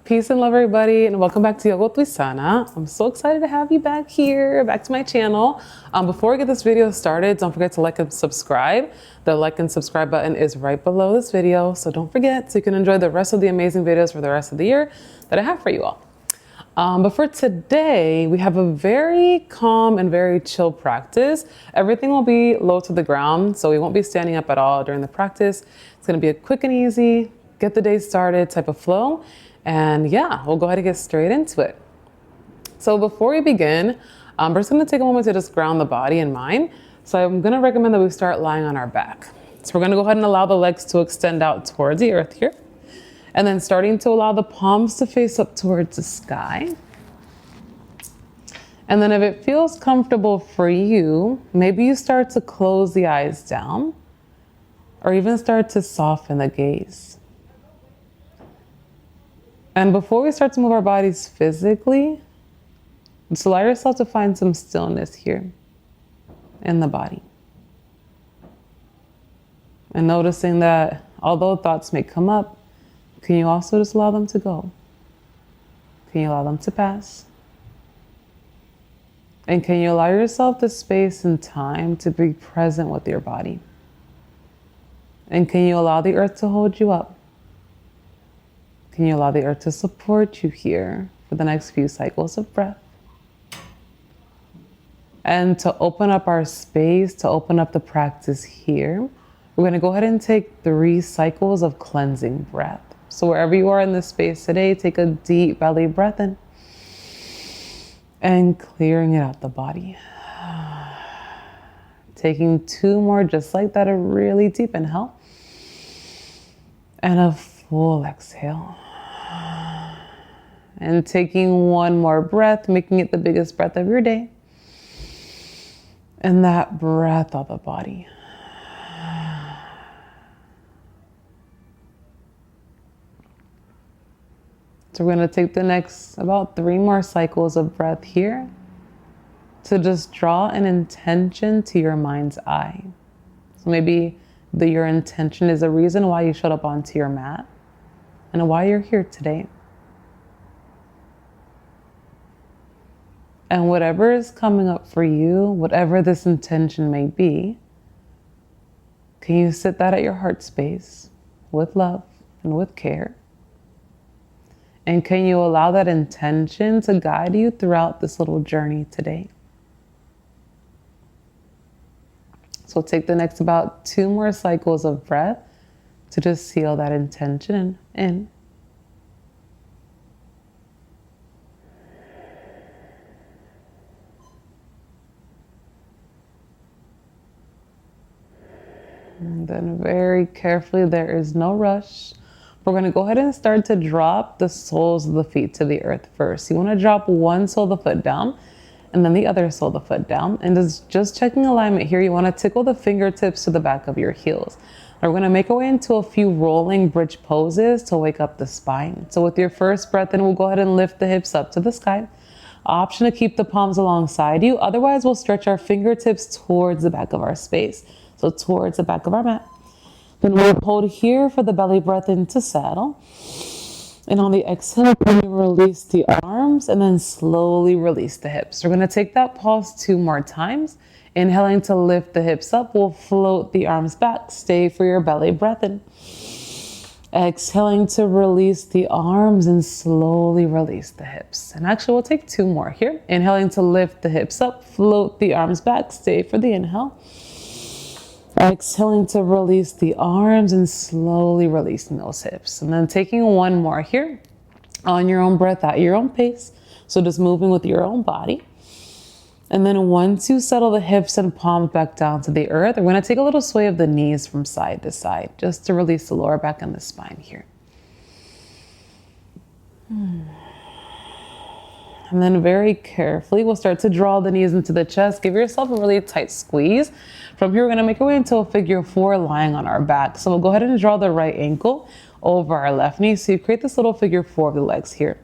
Peace and love, everybody, and welcome back to Yoga with Luisana. I'm so excited to have you back here, back to my channel. Before we get this video started, don't forget to like and subscribe. The like and subscribe button is right below this video, so don't forget so you can enjoy the rest of the amazing videos for the rest of the year that I have for you all. But for today, we have a very calm and very chill practice. Everything will be low to the ground, so we won't be standing up at all during the practice. It's gonna be a quick and easy, get the day started type of flow. And yeah, we'll go ahead and get straight into it. So before we begin, we're just gonna take a moment to just ground the body and mind. So I'm gonna recommend that we start lying on our back. So we're gonna go ahead and allow the legs to extend out towards the earth here. And then starting to allow the palms to face up towards the sky. And then if it feels comfortable for you, maybe you start to close the eyes down or even start to soften the gaze. And before we start to move our bodies physically, just allow yourself to find some stillness here in the body. And noticing that although thoughts may come up, can you also just allow them to go? Can you allow them to pass? And can you allow yourself the space and time to be present with your body? And can you allow the earth to hold you up? Can you allow the earth to support you here for the next few cycles of breath? And to open up our space, to open up the practice here, we're going to go ahead and take 3 cycles of cleansing breath. So wherever you are in this space today, take a deep belly breath in and clearing it out the body. Taking 2 more just like that, a really deep inhale and a full exhale. And taking 1 more breath, making it the biggest breath of your day. And that breath of the body. So we're going to take the next about 3 more cycles of breath here to just draw an intention to your mind's eye. So maybe your intention is a reason why you showed up onto your mat and why you're here today. And whatever is coming up for you, whatever this intention may be, can you sit that at your heart space with love and with care? And can you allow that intention to guide you throughout this little journey today? So take the next about 2 more cycles of breath to just seal that intention in. And then very carefully, there is no rush. We're going to go ahead and start to drop the soles of the feet to the earth first. You want to drop one sole of the foot down and then the other sole of the foot down. And just checking alignment here, you want to tickle the fingertips to the back of your heels. We're going to make our way into a few rolling bridge poses to wake up the spine. So with your first breath in, we'll go ahead and lift the hips up to the sky. Option to keep the palms alongside you. Otherwise, we'll stretch our fingertips towards the back of our space. So towards the back of our mat. Then we'll hold here for the belly breath into saddle. And on the exhale, we're going to release the arms and then slowly release the hips. We're going to take that pause 2 more times. Inhaling to lift the hips up, we'll float the arms back. Stay for your belly breath in. Exhaling to release the arms and slowly release the hips. And actually, we'll take 2 more here. Inhaling to lift the hips up, float the arms back. Stay for the inhale. Exhaling to release the arms and slowly releasing those hips. And then taking 1 more here on your own breath at your own pace. So just moving with your own body. And then once you settle the hips and palms back down to the earth, we're going to take a little sway of the knees from side to side just to release the lower back and the spine here. And then very carefully, we'll start to draw the knees into the chest. Give yourself a really tight squeeze. From here, we're going to make our way into a figure 4 lying on our back. So we'll go ahead and draw the right ankle over our left knee. So you create this little figure 4 of the legs here.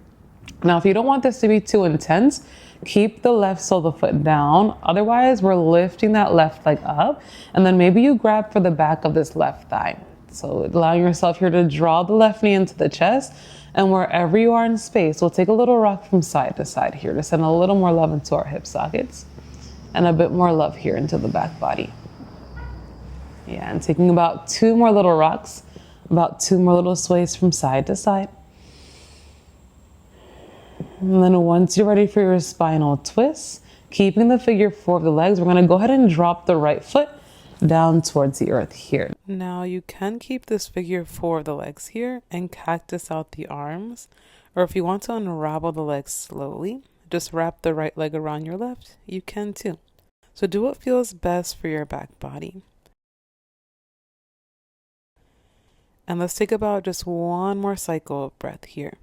Now, if you don't want this to be too intense, keep the left sole of the foot down. Otherwise, we're lifting that left leg up. And then maybe you grab for the back of this left thigh. So allowing yourself here to draw the left knee into the chest And wherever you are in space, we'll take a little rock from side to side here to send a little more love into our hip sockets and a bit more love here into the back body. Yeah, and taking about 2 more little rocks, about 2 more little sways from side to side. And then once you're ready for your spinal twist, keeping the figure 4 of the legs, we're going to go ahead and drop the right foot down towards the earth here. Now you can keep this figure 4 of the legs here and cactus out the arms, or if you want to unravel the legs slowly, just wrap the right leg around your left, you can too. So do what feels best for your back body. And let's take about just 1 more cycle of breath here.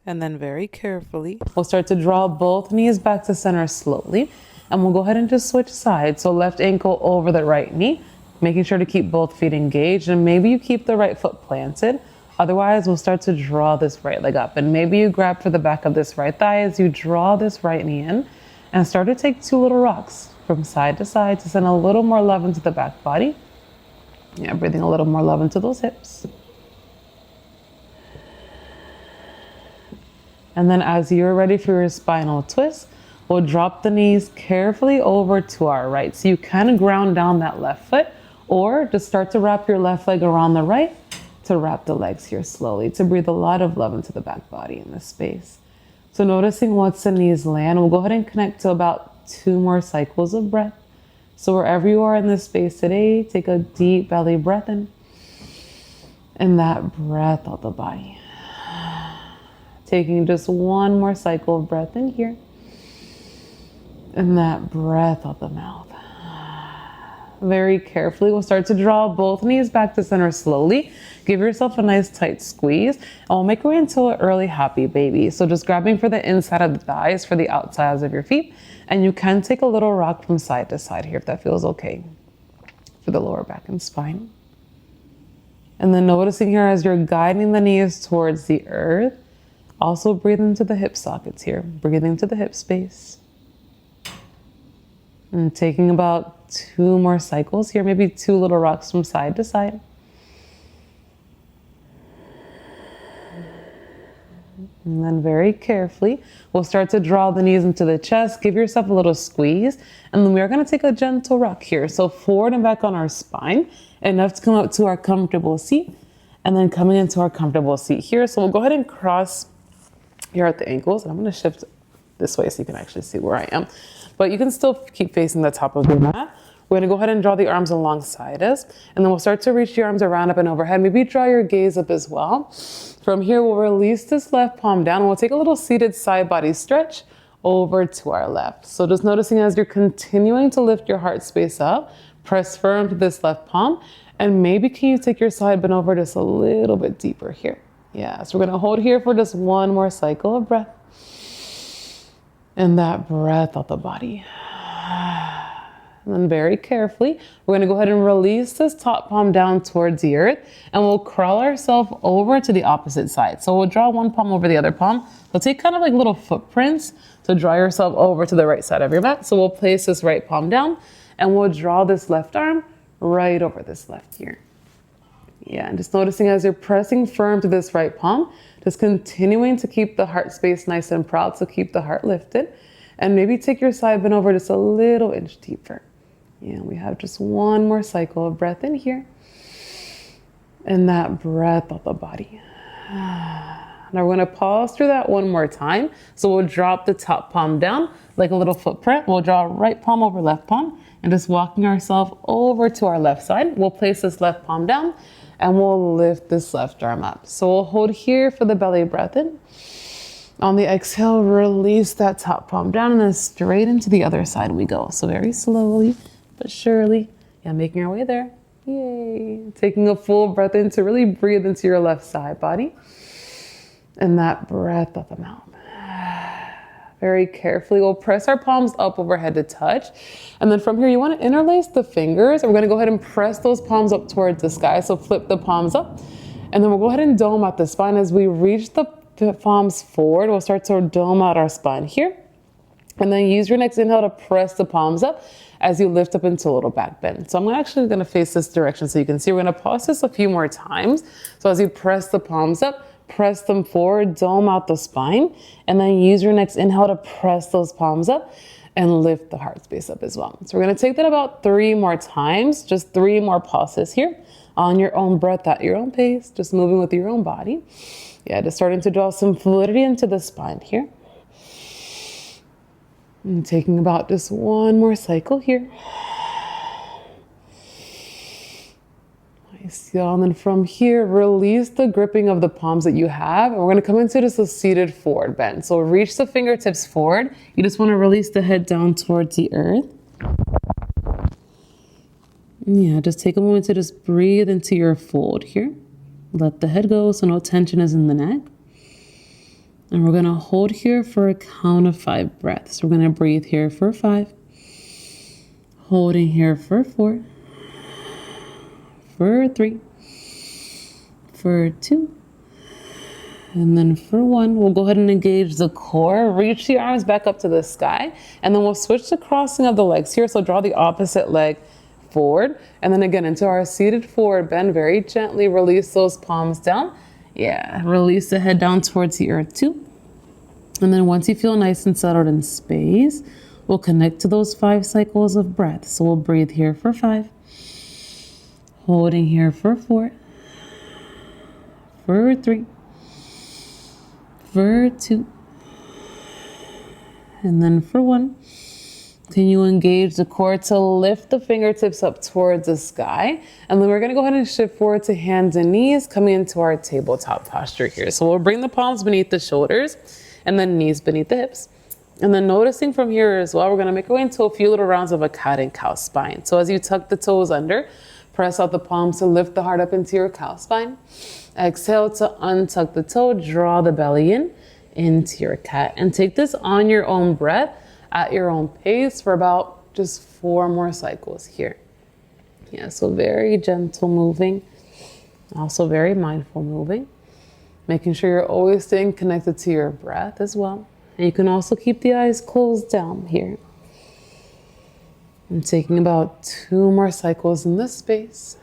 And then very carefully, we'll start to draw both knees back to center slowly. And we'll go ahead and just switch sides. So left ankle over the right knee, making sure to keep both feet engaged. And maybe you keep the right foot planted. Otherwise, we'll start to draw this right leg up. And maybe you grab for the back of this right thigh as you draw this right knee in. And start to take 2 little rocks from side to side to send a little more love into the back body. Yeah, breathing a little more love into those hips. And then as you're ready for your spinal twist, we'll drop the knees carefully over to our right. So you can ground down that left foot, or just start to wrap your left leg around the right to wrap the legs here slowly to breathe a lot of love into the back body in this space. So noticing once the knees land, we'll go ahead and connect to about 2 more cycles of breath. So wherever you are in this space today, take a deep belly breath in, and that breath out the body. Taking just 1 more cycle of breath in here. And that breath out the mouth. Very carefully, we'll start to draw both knees back to center slowly. Give yourself a nice tight squeeze. And we'll make our way into an early happy baby. So just grabbing for the inside of the thighs, for the outsides of your feet. And you can take a little rock from side to side here if that feels okay. For the lower back and spine. And then noticing here as you're guiding the knees towards the earth, also breathe into the hip sockets here. Breathing to the hip space. And taking about 2 more cycles here, maybe 2 little rocks from side to side. And then very carefully, we'll start to draw the knees into the chest. Give yourself a little squeeze. And then we are going to take a gentle rock here. So forward and back on our spine, enough to come up to our comfortable seat. And then coming into our comfortable seat here. So we'll go ahead and cross here at the ankles, and I'm going to shift this way so you can actually see where I am. But you can still keep facing the top of the mat. We're going to go ahead and draw the arms alongside us, and then we'll start to reach the arms around up and overhead. Maybe draw your gaze up as well. From here, we'll release this left palm down, and we'll take a little seated side body stretch over to our left. So just noticing as you're continuing to lift your heart space up, press firm to this left palm, and maybe can you take your side bend over just a little bit deeper here. Yeah, so we're going to hold here for just 1 more cycle of breath. And that breath out the body. And then very carefully, we're going to go ahead and release this top palm down towards the earth. And we'll crawl ourselves over to the opposite side. So we'll draw 1 palm over the other palm. So take kind of like little footprints to draw yourself over to the right side of your mat. So we'll place this right palm down. And we'll draw this left arm right over this left ear. Yeah, and just noticing as you're pressing firm to this right palm, just continuing to keep the heart space nice and proud, so keep the heart lifted. And maybe take your side bend over just a little inch deeper. Yeah, we have just 1 more cycle of breath in here. And that breath out the body. Now we're going to pause through that 1 more time. So we'll drop the top palm down like a little footprint. We'll draw right palm over left palm and just walking ourselves over to our left side. We'll place this left palm down. And we'll lift this left arm up. So we'll hold here for the belly breath in. On the exhale, release that top palm down and then straight into the other side we go. So very slowly, but surely, yeah, making our way there. Yay. Taking a full breath in to really breathe into your left side body. And that breath out the mouth. Very carefully, we'll press our palms up overhead to touch. And then from here, you want to interlace the fingers. We're going to go ahead and press those palms up towards the sky. So flip the palms up. And then we'll go ahead and dome out the spine. As we reach the palms forward, we'll start to dome out our spine here. And then use your next inhale to press the palms up as you lift up into a little back bend. So I'm actually gonna face this direction so you can see. We're gonna pause this a few more times. So as you press the palms up, press them forward, dome out the spine, and then use your next inhale to press those palms up and lift the heart space up as well. So we're gonna take that about 3 more times, just 3 more pauses here on your own breath at your own pace, just moving with your own body. Yeah, just starting to draw some fluidity into the spine here. And taking about just 1 more cycle here. Nice, y'all. And then from here, release the gripping of the palms that you have. And we're gonna come into just a seated forward bend. So reach the fingertips forward. You just wanna release the head down towards the earth. Yeah, just take a moment to just breathe into your fold here. Let the head go so no tension is in the neck. And we're gonna hold here for a count of 5 breaths. We're gonna breathe here for 5, holding here for 4, for 3, for 2, and then for 1. We'll go ahead and engage the core, reach the arms back up to the sky, and then we'll switch the crossing of the legs here. So draw the opposite leg forward, and then again into our seated forward bend. Very gently release those palms down. Yeah, release the head down towards the earth too. And then once you feel nice and settled in space, we'll connect to those 5 cycles of breath. So we'll breathe here for 5, holding here for 4, for 3, for 2, and then for 1. Can you engage the core to lift the fingertips up towards the sky? And then we're gonna go ahead and shift forward to hands and knees, coming into our tabletop posture here. So we'll bring the palms beneath the shoulders and then knees beneath the hips. And then noticing from here as well, we're gonna make our way into a few little rounds of a cat and cow spine. So as you tuck the toes under, press out the palms to lift the heart up into your cow spine. Exhale to untuck the toe, draw the belly in, into your cat. And take this on your own breath, at your own pace for about just 4 more cycles here. Yeah, so very gentle moving, also very mindful moving, making sure you're always staying connected to your breath as well. And you can also keep the eyes closed down here. I'm taking about 2 more cycles in this space.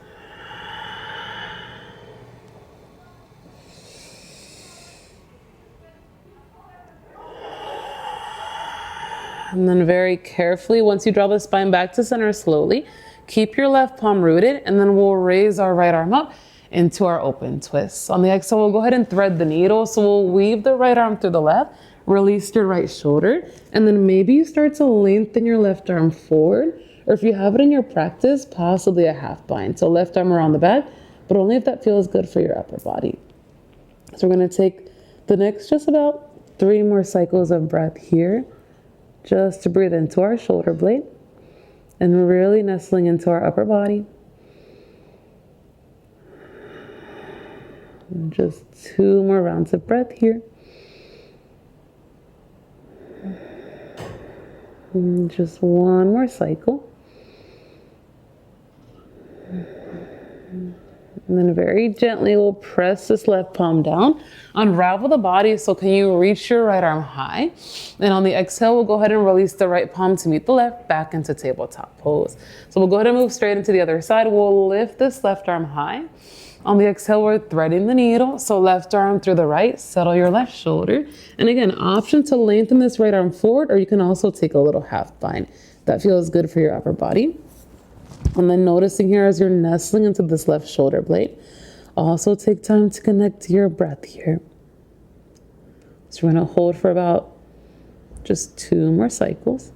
And then very carefully, once you draw the spine back to center slowly, keep your left palm rooted, and then we'll raise our right arm up into our open twist. On the exhale, we'll go ahead and thread the needle. So we'll weave the right arm through the left, release your right shoulder, and then maybe you start to lengthen your left arm forward, or if you have it in your practice, possibly a half bind. So left arm around the back, but only if that feels good for your upper body. So we're gonna take the next just about 3 more cycles of breath here, just to breathe into our shoulder blade and really nestling into our upper body. And just 2 more rounds of breath here. And just 1 more cycle. And then very gently, we'll press this left palm down, unravel the body. So can you reach your right arm high? And on the exhale, we'll go ahead and release the right palm to meet the left, back into tabletop pose. So we'll go ahead and move straight into the other side. We'll lift this left arm high. On the exhale, we're threading the needle. So left arm through the right, settle your left shoulder. And again, option to lengthen this right arm forward, or you can also take a little half bind. That feels good for your upper body. And then noticing here as you're nestling into this left shoulder blade, also take time to connect to your breath here. So we're gonna hold for about just 2 more cycles.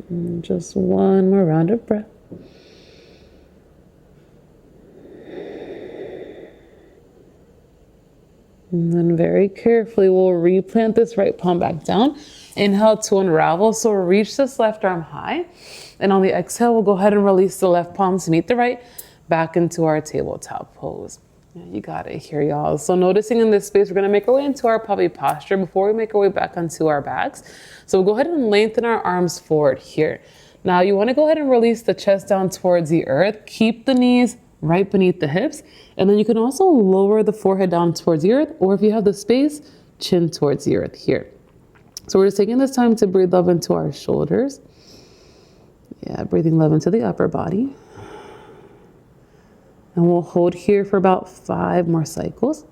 And just 1 more round of breath. And then very carefully, we'll replant this right palm back down. Inhale to unravel. So reach this left arm high. And on the exhale, we'll go ahead and release the left palm to meet the right, back into our tabletop pose. Yeah, you got it here, y'all. So noticing in this space, we're gonna make our way into our puppy posture before we make our way back onto our backs. So we'll go ahead and lengthen our arms forward here. Now you wanna go ahead and release the chest down towards the earth. Keep the knees right beneath the hips. And then you can also lower the forehead down towards the earth, or if you have the space, chin towards the earth here. So we're just taking this time to breathe love into our shoulders. Yeah, breathing love into the upper body. And we'll hold here for about 5 more cycles.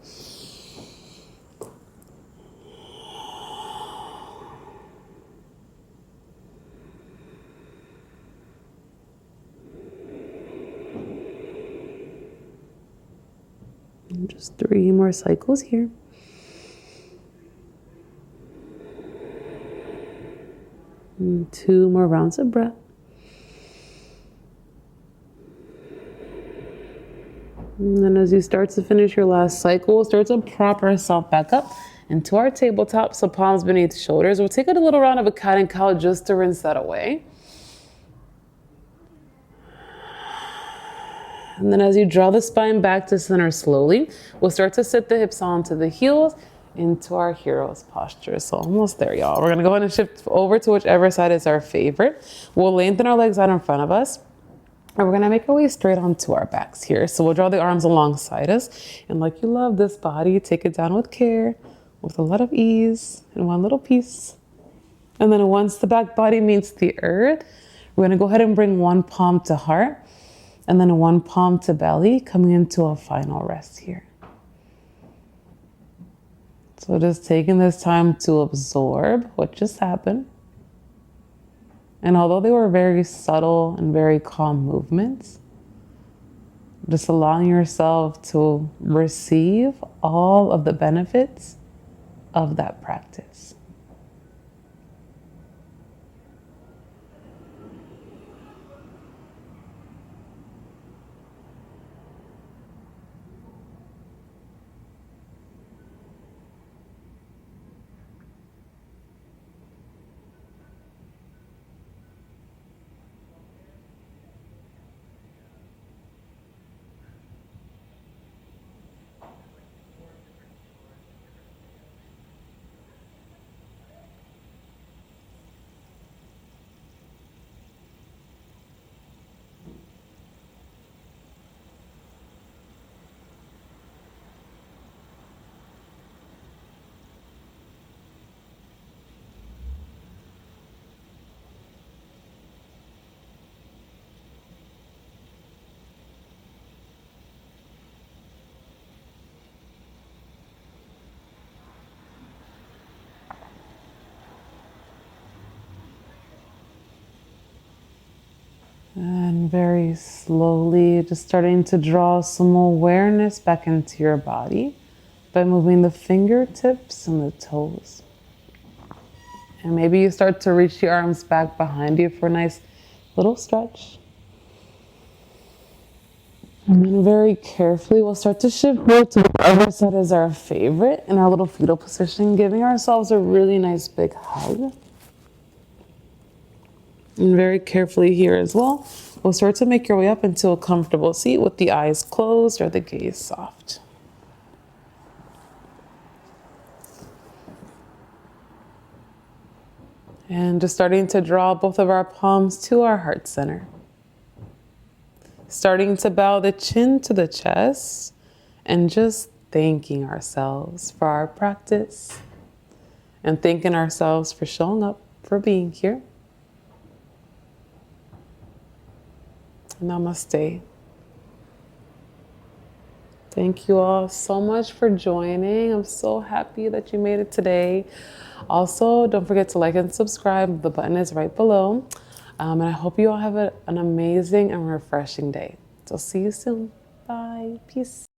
And just 3 more cycles here. And 2 more rounds of breath. And then as you start to finish your last cycle, start to prop ourselves back up into our tabletop, so palms beneath shoulders. We'll take a little round of a cat and cow just to rinse that away. And then as you draw the spine back to center slowly, we'll start to sit the hips onto the heels into our hero's posture. So almost there, y'all. We're gonna go ahead and shift over to whichever side is our favorite. We'll lengthen our legs out in front of us. And we're gonna make our way straight onto our backs here. So we'll draw the arms alongside us. And like you love this body, take it down with care, with a lot of ease, and one little piece. And then once the back body meets the earth, we're gonna go ahead and bring one palm to heart, and then one palm to belly, coming into a final rest here. So just taking this time to absorb what just happened. And although they were very subtle and very calm movements, just allowing yourself to receive all of the benefits of that practice. And very slowly, just starting to draw some awareness back into your body by moving the fingertips and the toes. And maybe you start to reach the arms back behind you for a nice little stretch. And then very carefully, we'll start to shift forward to the other side as our favorite in our little fetal position, giving ourselves a really nice big hug. And very carefully here as well, we'll start to make your way up into a comfortable seat with the eyes closed or the gaze soft. And just starting to draw both of our palms to our heart center. Starting to bow the chin to the chest and just thanking ourselves for our practice and thanking ourselves for showing up, for being here. Namaste. Thank you all so much for joining. I'm so happy that you made it today. Also, don't forget to like and subscribe. The button is right below. And I hope you all have an amazing and refreshing day. So see you soon. Bye. Peace.